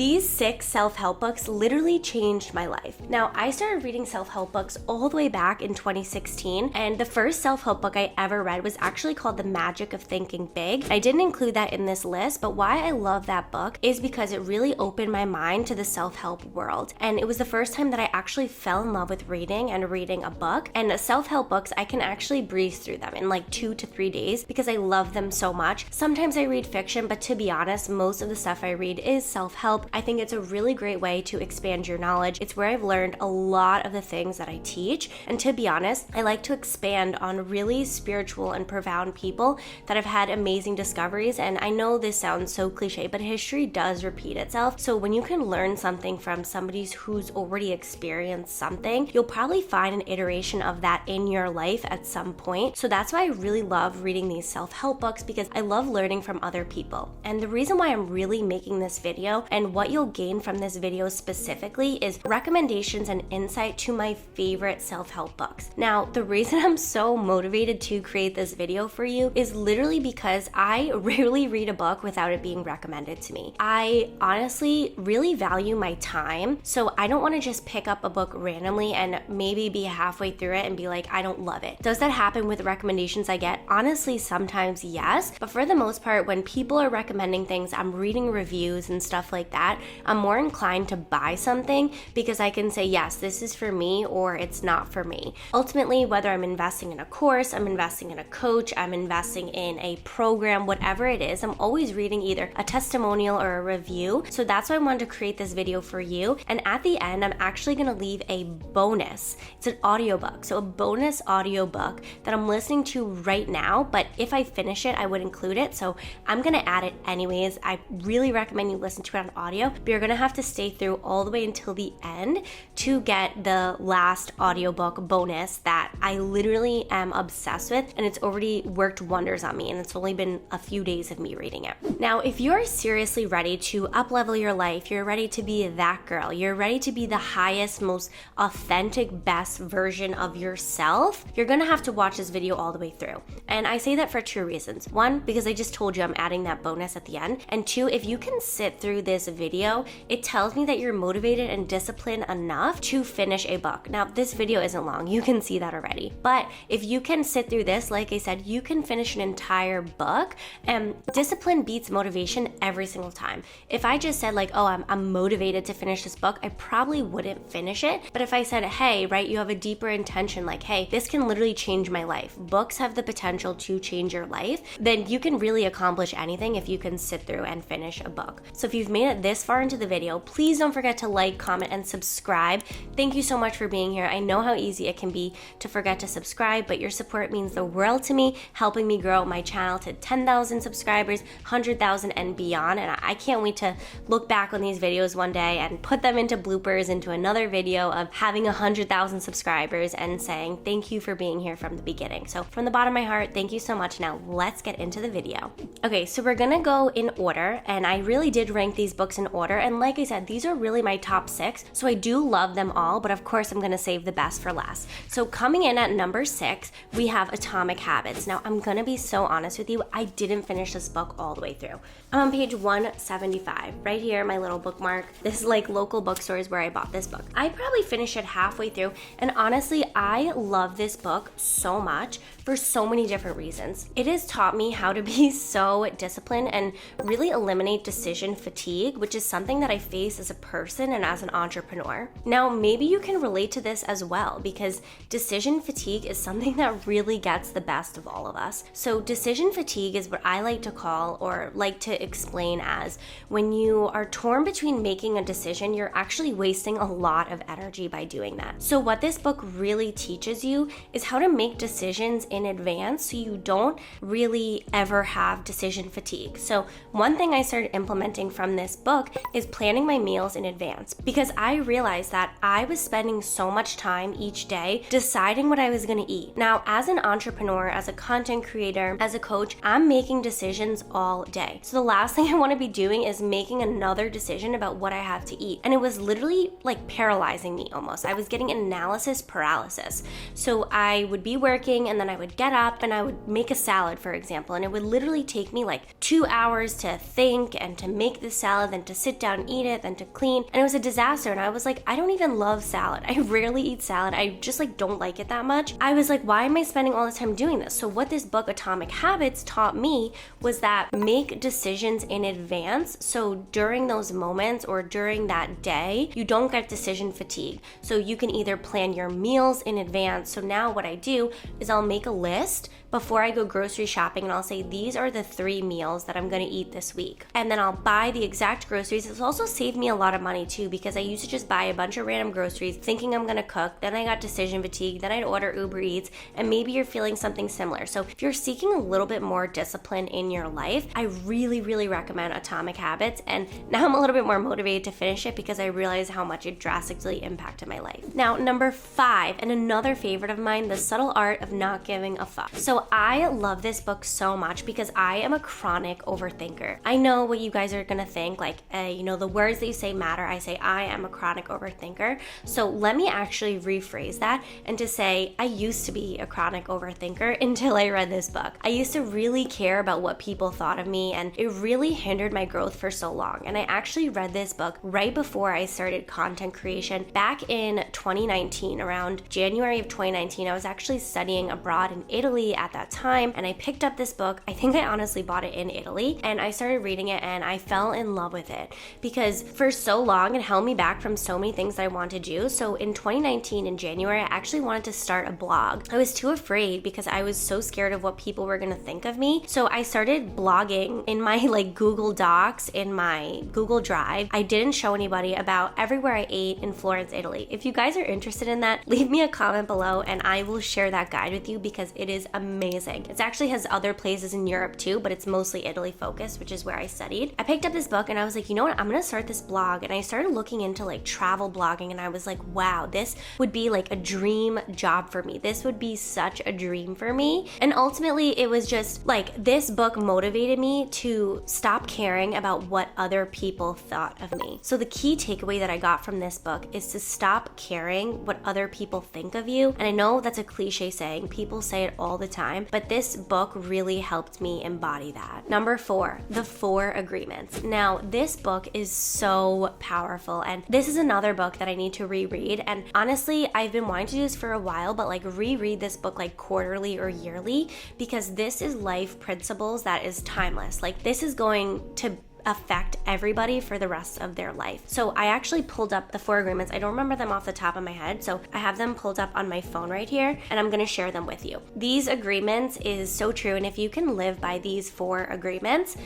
These 6 self-help books literally changed my life. Now, I started reading self-help books all the way back in 2016, and the first self-help book I ever read was actually called The Magic of Thinking Big. I didn't include that in this list, but why I love that book is because it really opened my mind to the self-help world. And it was the first time that I actually fell in love with reading and reading a book. And self-help books, I can actually breeze through them in like 2 to 3 days because I love them so much. Sometimes I read fiction, but to be honest, most of the stuff I read is self-help. I think it's a really great way to expand your knowledge. It's where I've learned a lot of the things that I teach. And to be honest, I like to expand on really spiritual and profound people that have had amazing discoveries. And I know this sounds so cliche, but history does repeat itself. So when you can learn something from somebody who's already experienced something, you'll probably find an iteration of that in your life at some point. So that's why I really love reading these self-help books, because I love learning from other people. And the reason why I'm really making this video and what you'll gain from this video specifically is recommendations and insight to my favorite self-help books. Now, the reason I'm so motivated to create this video for you is literally because I rarely read a book without it being recommended to me. I honestly really value my time, so I don't want to just pick up a book randomly and maybe be halfway through it and be like, I don't love it. Does that happen with recommendations I get? Honestly, sometimes yes, but for the most part, when people are recommending things, I'm reading reviews and stuff like that, I'm more inclined to buy something because I can say, yes, this is for me or it's not for me. Ultimately, whether I'm investing in a course, I'm investing in a coach, I'm investing in a program, whatever it is, I'm always reading either a testimonial or a review. So that's why I wanted to create this video for you. And at the end, I'm actually going to leave a bonus. It's an audiobook. So a bonus audiobook that I'm listening to right now, but if I finish it, I would include it. So I'm going to add it anyways. I really recommend you listen to it on audio, but you're going to have to stay through all the way until the end to get the last audiobook bonus that I literally am obsessed with, and it's already worked wonders on me, and it's only been a few days of me reading it. Now, if you're seriously ready to up-level your life, you're ready to be that girl, you're ready to be the highest, most authentic, best version of yourself, you're gonna have to watch this video all the way through. And I say that for 2 reasons. 1, because I just told you I'm adding that bonus at the end. And 2, if you can sit through this video, it tells me that you're motivated and disciplined enough to finish a book. Now, this video isn't long, you can see that already. But if you can sit through this, like I said, you can finish an entire book, and discipline beats motivation every single time. If I just said like, oh, I'm motivated to finish this book, I probably wouldn't finish it. But if I said, hey, right, you have a deeper intention, like, hey, this can literally change my life. Books have the potential to change your life. Then you can really accomplish anything if you can sit through and finish a book. So if you've made it this far into the video, please don't forget to like, comment, and subscribe. Thank you so much for being here. I know how easy it can be to forget to subscribe, but your support means the world to me, helping me grow my channel to 10,000 subscribers, 100,000 and beyond. And I can't wait to look back on these videos one day and put them into bloopers, into another video of having 100,000 subscribers and saying thank you for being here from the beginning. So from the bottom of my heart, thank you so much. Now let's get into the video. Okay, so we're gonna go in order, and I really did rank these books in order. And like I said, these are really my top 6. So I do love them all, but of course I'm gonna save the best for last. So coming in at number 6, we have Atomic Habits. Now I'm gonna be so honest with you, I didn't finish this book all the way through. I'm on page 175, right here, my little bookmark. This is like local bookstores where I bought this book. I probably finished it halfway through, and honestly, I love this book so much for so many different reasons. It has taught me how to be so disciplined and really eliminate decision fatigue, which is something that I face as a person and as an entrepreneur. Now, maybe you can relate to this as well, because decision fatigue is something that really gets the best of all of us. So decision fatigue is what I like to call, or like to explain as, when you are torn between making a decision, you're actually wasting a lot of energy by doing that. So what this book really teaches you is how to make decisions in advance so you don't really ever have decision fatigue. So one thing I started implementing from this book is planning my meals in advance, because I realized that I was spending so much time each day deciding what I was going to eat. Now, as an entrepreneur, as a content creator, as a coach, I'm making decisions all day. So the last thing I want to be doing is making another decision about what I have to eat. And it was literally like paralyzing me almost. I was getting analysis paralysis. So I would be working, and then I would get up and I would make a salad, for example, and it would literally take me like 2 hours to think and to make the salad, then to sit down and eat it, then to clean, and it was a disaster. And I was like, I don't even love salad. I rarely eat salad. I just like don't like it that much. I was like, why am I spending all this time doing this? So what this book Atomic Habits taught me was that make decisions in advance. So during those moments or during that day, you don't get decision fatigue. So you can either plan your meals in advance. So now what I do is I'll make a list before I go grocery shopping, and I'll say, these are the 3 meals that I'm gonna eat this week. And then I'll buy the exact groceries. It's also saved me a lot of money too, because I used to just buy a bunch of random groceries thinking I'm gonna cook. Then I got decision fatigue. Then I'd order Uber Eats, and maybe you're feeling something similar. So if you're seeking a little bit more discipline in your life, I really, really recommend Atomic Habits. And now I'm a little bit more motivated to finish it because I realize how much it drastically impacted my life. Now, number 5, and another favorite of mine, The Subtle Art of Not Giving a Fuck. So I love this book so much because I am a chronic overthinker. I know what you guys are gonna think, like, the words that you say matter. I say I am a chronic overthinker. So let me actually rephrase that and to say I used to be a chronic overthinker until I read this book. I used to really care about what people thought of me, and it really hindered my growth for so long. And I actually read this book right before I started content creation back in 2019. Around January of 2019, I was actually studying abroad in Italy at that time, and I picked up this book. I think I honestly bought it in Italy, and I started reading it, and I fell in love with it because for so long it held me back from so many things that I wanted to do. So in 2019, in January, I actually wanted to start a blog. I was too afraid because I was so scared of what people were going to think of me. So I started blogging in my Google Docs, in my Google Drive. I didn't show anybody about everywhere I ate in Florence, Italy. If you guys are interested in that, leave me a comment below and I will share that guide with you because it is amazing. It actually has other places in Europe too, but it's mostly Italy focused, which is where I studied. I picked up this book and I was like, you know what, I'm gonna start this blog. And I started looking into travel blogging, and I was like, wow, this would be a dream job for me. This would be such a dream for me. And ultimately it was just this book motivated me to stop caring about what other people thought of me. So the key takeaway that I got from this book is to stop caring what other people think of you. And I know that's a cliche saying, people say it all the time, but this book really helped me embody that. Number 4, The 4 Agreements. Now, this book is so powerful, and this is another book that I need to reread. And honestly, I've been wanting to do this for a while, but reread this book quarterly or yearly, because this is life principles that is timeless. This is going to affect everybody for the rest of their life. So I actually pulled up the 4 agreements. I don't remember them off the top of my head, so I have them pulled up on my phone right here, and I'm going to share them with you. These agreements is so true, and if you can live by these 4 agreements,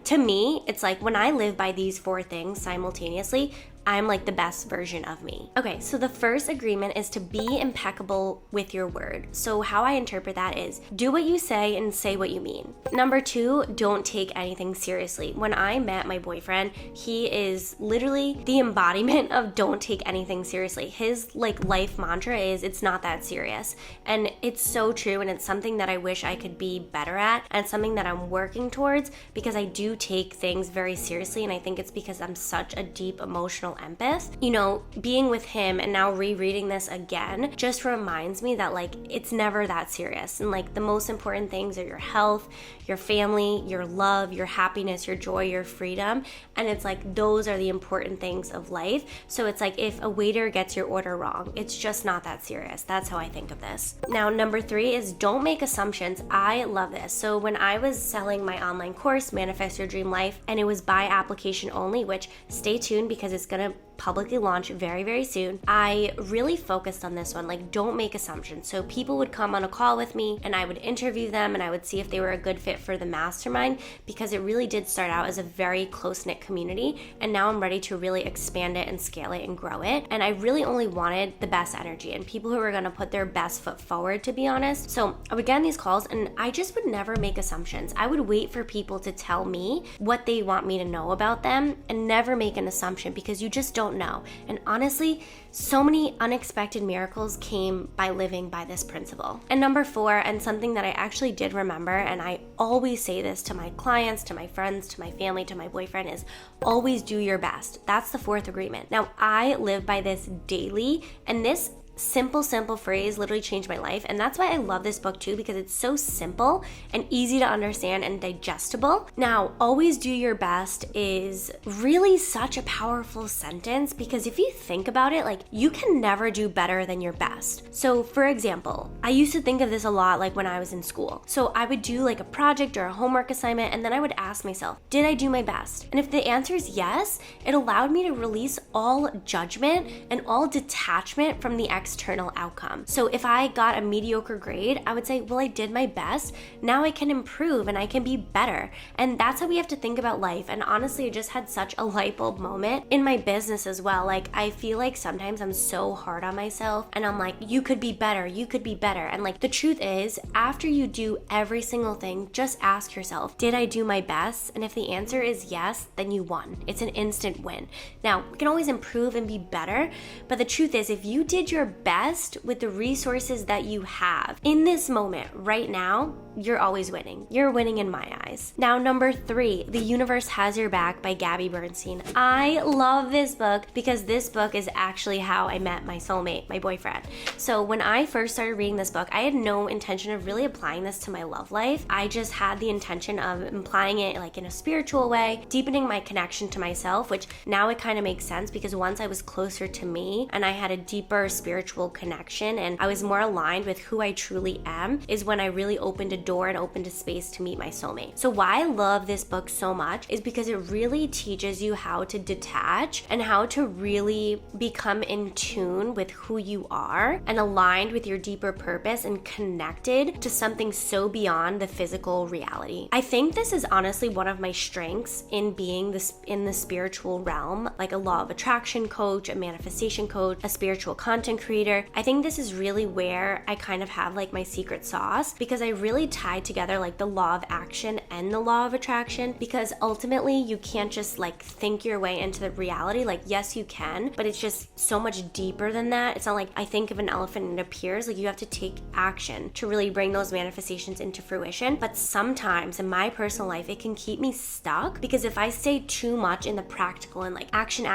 to me, it's when I live by these 4 things simultaneously, I'm the best version of me. Okay, so the first agreement is to be impeccable with your word. So how I interpret that is do what you say and say what you mean. Number 2, don't take anything seriously. When I met my boyfriend, he is literally the embodiment of don't take anything seriously. His life mantra is it's not that serious. And it's so true, and it's something that I wish I could be better at, and something that I'm working towards, because I do take things very seriously, and I think it's because I'm such a deep emotional empath. Being with him and now rereading this again just reminds me that it's never that serious, and the most important things are your health, your family, your love, your happiness, your joy, your freedom, and it's those are the important things of life. So it's if a waiter gets your order wrong, it's just not that serious. That's how I think of this. Now, number 3 is don't make assumptions. I love this. So when I was selling my online course, Manifest Your Dream Life, and it was by application only, which stay tuned because it's gonna publicly launch very, very soon, I really focused on this one. Don't make assumptions. So people would come on a call with me and I would interview them and I would see if they were a good fit for the mastermind, because it really did start out as a very close-knit community, and now I'm ready to really expand it and scale it and grow it. And I really only wanted the best energy and people who were gonna put their best foot forward, to be honest. So I would get on these calls and I just would never make assumptions. I would wait for people to tell me what they want me to know about them and never make an assumption, because you just don't know. And honestly, so many unexpected miracles came by living by this principle. And number 4, and something that I actually did remember, and I always say this to my clients, to my friends, to my family, to my boyfriend, is always do your best. That's the 4th agreement. Now, I live by this daily, and this simple phrase literally changed my life. And that's why I love this book too, because it's so simple and easy to understand and digestible. Now, always do your best is really such a powerful sentence, because if you think about it, like, you can never do better than your best. So for example, I used to think of this a lot like when I was in school. So I would do like a project or a homework assignment, and then I would ask myself, did I do my best? And if the answer is yes, it allowed me to release all judgment and all detachment from the external outcome. So if I got a mediocre grade, I would say, well, I did my best. Now I can improve and I can be better. And that's how we have to think about life. And honestly, I just had such a light bulb moment in my business as well. Like, I feel like sometimes I'm so hard on myself and I'm like, you could be better, you could be better. And like, the truth is, after you do every single thing, just ask yourself, did I do my best? And if the answer is yes, then you won. It's an instant win. Now, we can always improve and be better, but the truth is, if you did your best with the resources that you have in this moment right now, you're always winning. You're winning in my eyes. Now, number 3, The Universe Has Your Back by Gabby Bernstein. I love this book because this book is actually how I met my soulmate, my boyfriend. So when I first started reading this book, I had no intention of really applying this to my love life. I just had the intention of applying it like in a spiritual way, deepening my connection to myself, which now it kind of makes sense because once I was closer to me and I had a deeper spiritual connection and I was more aligned with who I truly am, is when I really opened a door and opened a space to meet my soulmate. So why I love this book so much is because it really teaches you how to detach and how to really become in tune with who you are and aligned with your deeper purpose and connected to something so beyond the physical reality. I think this is honestly one of my strengths in being in the spiritual realm, like a law of attraction coach, a manifestation coach, a spiritual content creator. I think this is really where I kind of have like my secret sauce, because I really tie together like the law of action and the law of attraction, because ultimately you can't just like think your way into the reality. Like, yes, you can, but it's just so much deeper than that. It's not like I think of an elephant and it appears. Like, you have to take action to really bring those manifestations into fruition. But sometimes in my personal life, it can keep me stuck, because if I stay too much in the practical and like action,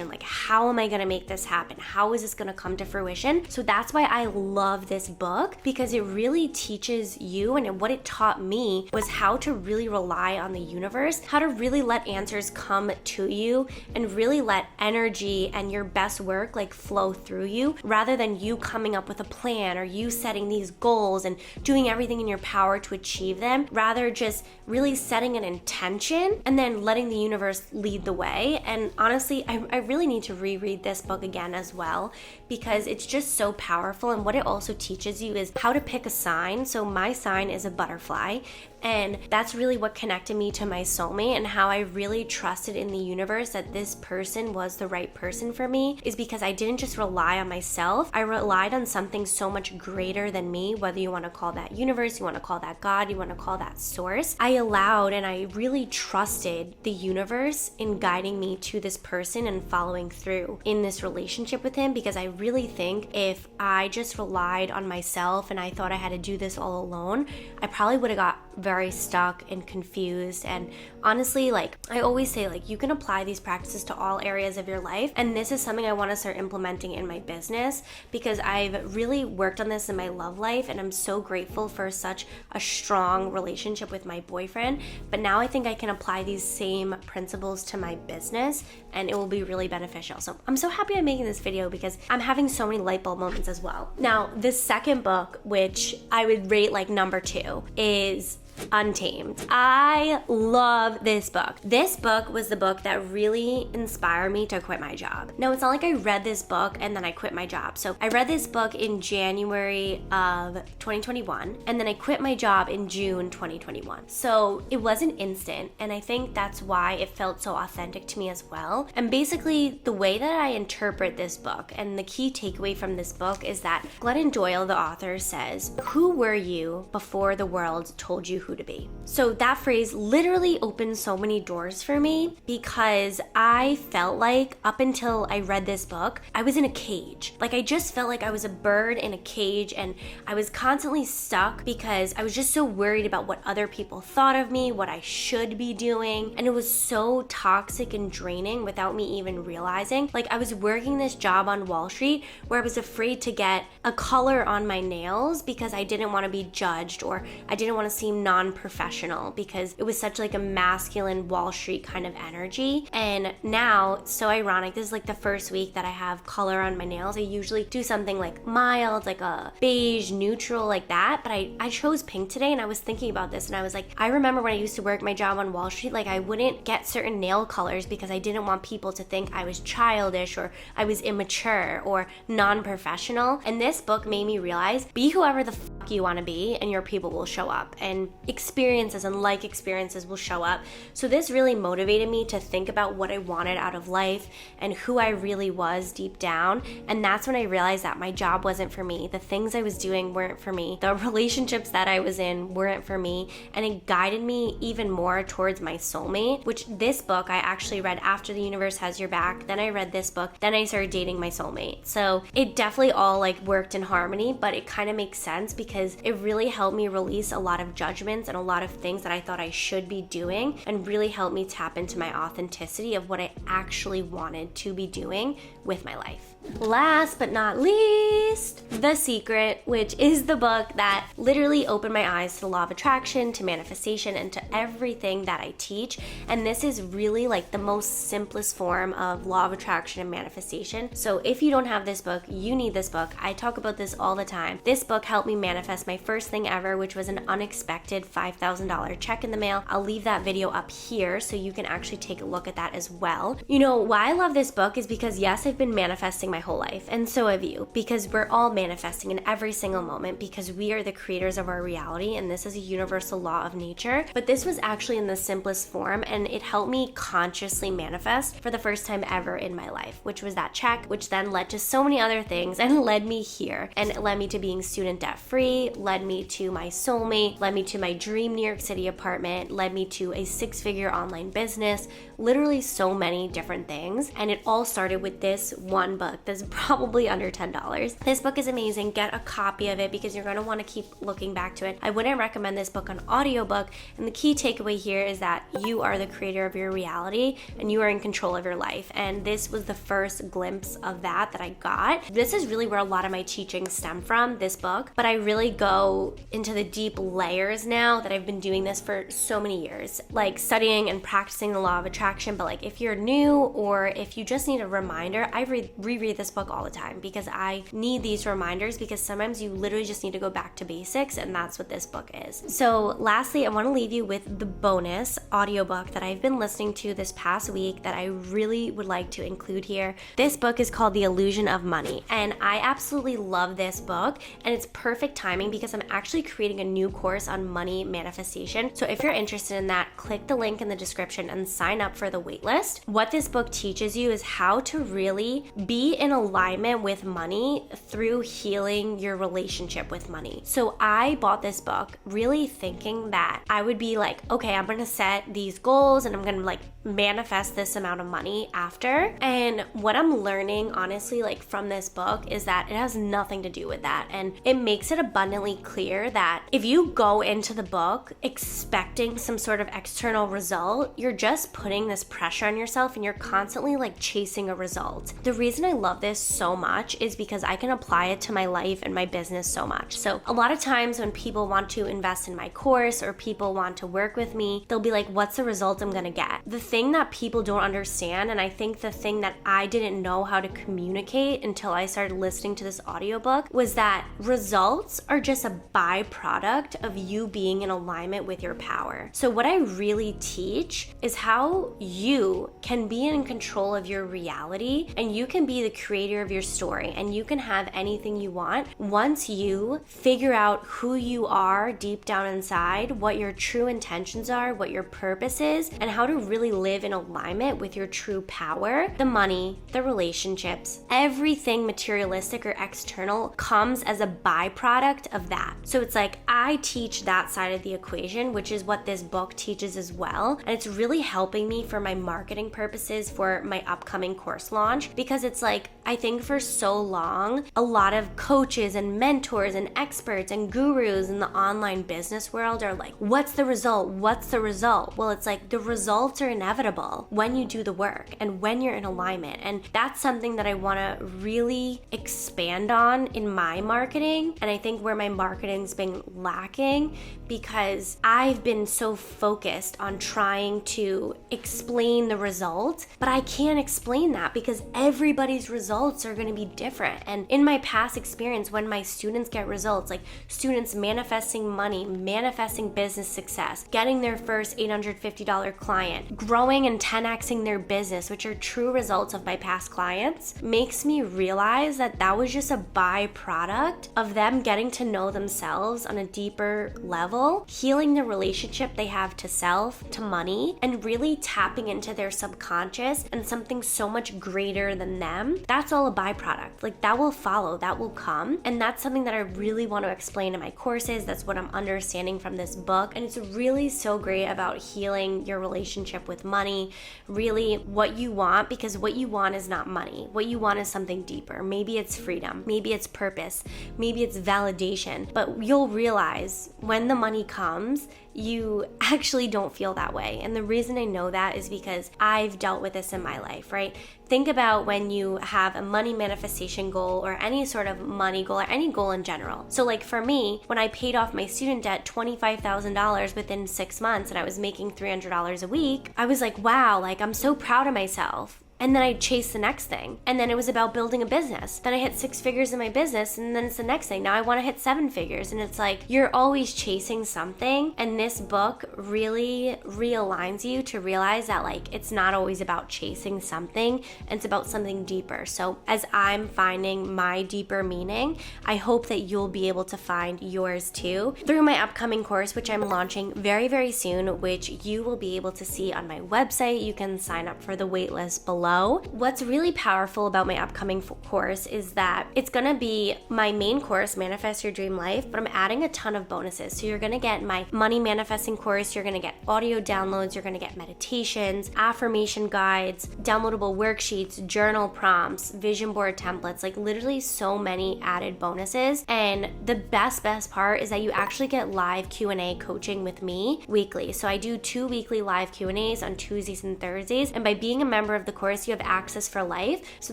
like, how am I going to make this happen? How is this going to come to fruition? So that's why I love this book, because it really teaches you, and what it taught me was how to really rely on the universe, how to really let answers come to you and really let energy and your best work like flow through you, rather than you coming up with a plan or you setting these goals and doing everything in your power to achieve them. Rather, just really setting an intention and then letting the universe lead the way. And honestly, I really need to reread this book again as well, because it's just so powerful. And what it also teaches you is how to pick a sign. So my sign is a butterfly, and that's really what connected me to my soulmate, and how I really trusted in the universe that this person was the right person for me, is because I didn't just rely on myself. I relied on something so much greater than me, whether you want to call that universe, you want to call that God, you want to call that source. I allowed and I really trusted the universe in guiding me to this person and following through in this relationship with him, because I really think if I just relied on myself and I thought I had to do this all alone, I probably would have got very stuck and confused. And honestly, like, I always say, like, you can apply these practices to all areas of your life, and this is something I want to start implementing in my business, because I've really worked on this in my love life, and I'm so grateful for such a strong relationship with my boyfriend. But now I think I can apply these same principles to my business, and it will be really beneficial. So I'm so happy I'm making this video, because I'm having so many light bulb moments as well. Now, the second book, which I would rate like number 2, is Untamed. I love this book. This book was the book that really inspired me to quit my job. Now, it's not like I read this book and then I quit my job. So I read this book in January of 2021, and then I quit my job in June 2021. So it wasn't instant, and I think that's why it felt so authentic to me as well. And basically, the way that I interpret this book, and the key takeaway from this book, is that Glennon Doyle, the author, says, "Who were you before the world told you who who to be. So that phrase literally opened so many doors for me because I felt like up until I read this book, I was in a cage. Like I just felt like I was a bird in a cage and I was constantly stuck because I was just so worried about what other people thought of me, what I should be doing. And it was so toxic and draining without me even realizing. Like I was working this job on Wall Street where I was afraid to get a color on my nails because I didn't want to be judged, or I didn't want to seem non-professional because it was such like a masculine Wall Street kind of energy. And now it's so ironic. This is like the first week that I have color on my nails. I usually do something like mild, like a beige, neutral, like that. But I chose pink today, and I was thinking about this and I was like, I remember when I used to work my job on Wall Street, like I wouldn't get certain nail colors because I didn't want people to think I was childish or I was immature or non-professional. And this book made me realize, be whoever the fuck you want to be and your people will show up, and experiences and like experiences will show up. So this really motivated me to think about what I wanted out of life and who I really was deep down. And that's when I realized that my job wasn't for me. The things I was doing weren't for me. The relationships that I was in weren't for me. And it guided me even more towards my soulmate, which this book I actually read after The Universe Has Your Back. Then I read this book. Then I started dating my soulmate. So it definitely all like worked in harmony, but it kind of makes sense because it really helped me release a lot of judgments and a lot of things that I thought I should be doing, and really helped me tap into my authenticity of what I actually wanted to be doing with my life. Last but not least, The Secret, which is the book that literally opened my eyes to the law of attraction, to manifestation, and to everything that I teach. And this is really like the most simplest form of law of attraction and manifestation. So if you don't have this book, you need this book. I talk about this all the time. This book helped me manifest my first thing ever, which was an unexpected $5,000 check in the mail. I'll leave that video up here so you can actually take a look at that as well. You know, why I love this book is because yes, I've been manifesting my whole life, and so have you, because we're all manifesting in every single moment because we are the creators of our reality, and this is a universal law of nature. But this was actually in the simplest form, and it helped me consciously manifest for the first time ever in my life, which was that check, which then led to so many other things and led me here, and it led me to being student debt free, led me to my soulmate, led me to my dream New York City apartment, led me to a 6-figure online business, literally so many different things. And it all started with this one book that's probably under $10. This book is amazing. Get a copy of it because you're going to want to keep looking back to it. I wouldn't recommend this book on audiobook, and the key takeaway here is that you are the creator of your reality and you are in control of your life. And this was the first glimpse of that I got. This is really where a lot of my teachings stem from, this book, but I really go into the deep layers now that I've been doing this for so many years, like studying and practicing the law of attraction. But like if you're new or if you just need a reminder, I reread this book all the time because I need these reminders, because sometimes you literally just need to go back to basics, and that's what this book is. So lastly, I want to leave you with the bonus audiobook that I've been listening to this past week that I really would like to include here. This book is called The Illusion of Money, and I absolutely love this book, and it's perfect timing because I'm actually creating a new course on money manifestation. So if you're interested in that, click the link in the description and sign up for the waitlist. What this book teaches you is how to really be in alignment with money through healing your relationship with money. So I bought this book really thinking that I would be like, okay, I'm gonna set these goals and I'm gonna like manifest this amount of money after. And what I'm learning honestly like from this book is that it has nothing to do with that. And it makes it abundantly clear that if you go into the book expecting some sort of external result, you're just putting this pressure on yourself and you're constantly like chasing a result. The reason I love this so much is because I can apply it to my life and my business so much. So a lot of times when people want to invest in my course or people want to work with me, they'll be like, what's the result I'm gonna get? The thing that people don't understand, and I think the thing that I didn't know how to communicate until I started listening to this audiobook, was that results are just a byproduct of you being in alignment with your power. So what I really teach is how you can be in control of your reality, and you can be the creator of your story, and you can have anything you want once you figure out who you are deep down inside, what your true intentions are, what your purpose is, and how to really live in alignment with your true power, the money, the relationships, everything materialistic or external comes as a byproduct of that. So it's like I teach that side of the equation, which is what this book teaches as well. And it's really helping me for my marketing purposes for my upcoming course launch, because it's like, I think for so long, a lot of coaches and mentors and experts and gurus in the online business world are like, what's the result? What's the result? Well, it's like the results are inevitable when you do the work and when you're in alignment. And that's something that I want to really expand on in my marketing. And I think where my marketing's been lacking, because I've been so focused on trying to explain the result, but I can't explain that because everybody's results are going to be different. And in my past experience, when my students get results, like students manifesting money, manifesting business success, getting their first $850 client, growing and 10xing their business, which are true results of my past clients, makes me realize that that was just a byproduct of them getting to know themselves on a deeper level, healing the relationship they have to self, to money, and really tapping into their subconscious and something so much greater than them. That's all a byproduct. Like that will follow, that will come. And that's something that I really want to explain in my courses. That's what I'm understanding from this book. And it's really so great about healing your relationship with money, really what you want, because what you want is not money. What you want is something deeper. Maybe it's freedom, maybe it's purpose, maybe it's validation, but you'll realize when the money comes, you actually don't feel that way. And the reason I know that is because I've dealt with this in my life, right? Think about when you have a money manifestation goal or any sort of money goal or any goal in general. So like for me, when I paid off my student debt $25,000 within 6 months and I was making $300 a week, I was like, wow, like I'm so proud of myself. And then I chased the next thing. And then it was about building a business. Then I hit 6 figures in my business, and then it's the next thing. Now I want to hit 7 figures. And it's like, you're always chasing something. And this book really realigns you to realize that like, it's not always about chasing something. It's about something deeper. So as I'm finding my deeper meaning, I hope that you'll be able to find yours too through my upcoming course, which I'm launching very, very soon, which you will be able to see on my website. You can sign up for the waitlist below. What's really powerful about my upcoming course is that it's gonna be my main course, Manifest Your Dream Life, but I'm adding a ton of bonuses. So you're gonna get my money manifesting course, you're gonna get audio downloads, you're gonna get meditations, affirmation guides, downloadable worksheets, journal prompts, vision board templates, like literally so many added bonuses. And the best part is that you actually get live Q&A coaching with me weekly. So I do 2 weekly live Q&As on Tuesdays and Thursdays. And by being a member of the course, you have access for life. So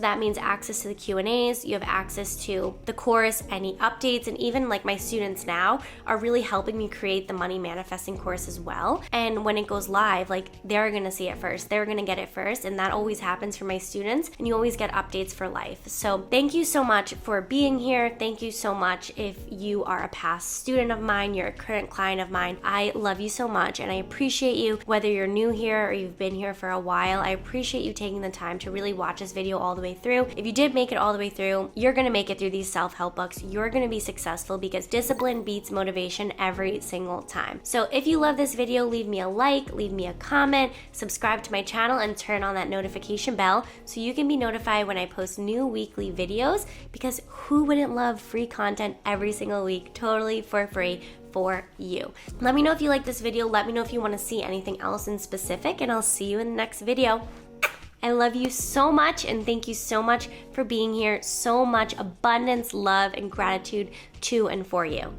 that means access to the Q&As, you have access to the course, any updates, and even like my students now are really helping me create the money manifesting course as well. And when it goes live, like they're gonna see it first, they're gonna get it first, and that always happens for my students, and you always get updates for life. So thank you so much for being here. Thank you so much if you are a past student of mine, you're a current client of mine. I love you so much, and I appreciate you, whether you're new here or you've been here for a while. I appreciate you taking the time to really watch this video all the way through. If you did make it all the way through, you're gonna make it through these self-help books. You're gonna be successful because discipline beats motivation every single time. So if you love this video, leave me a like, leave me a comment, subscribe to my channel, and turn on that notification bell so you can be notified when I post new weekly videos, because who wouldn't love free content every single week, totally for free for you. Let me know if you like this video. Let me know if you want to see anything else in specific, and I'll see you in the next video. I love you so much, and thank you so much for being here. So much abundance, love, and gratitude to and for you.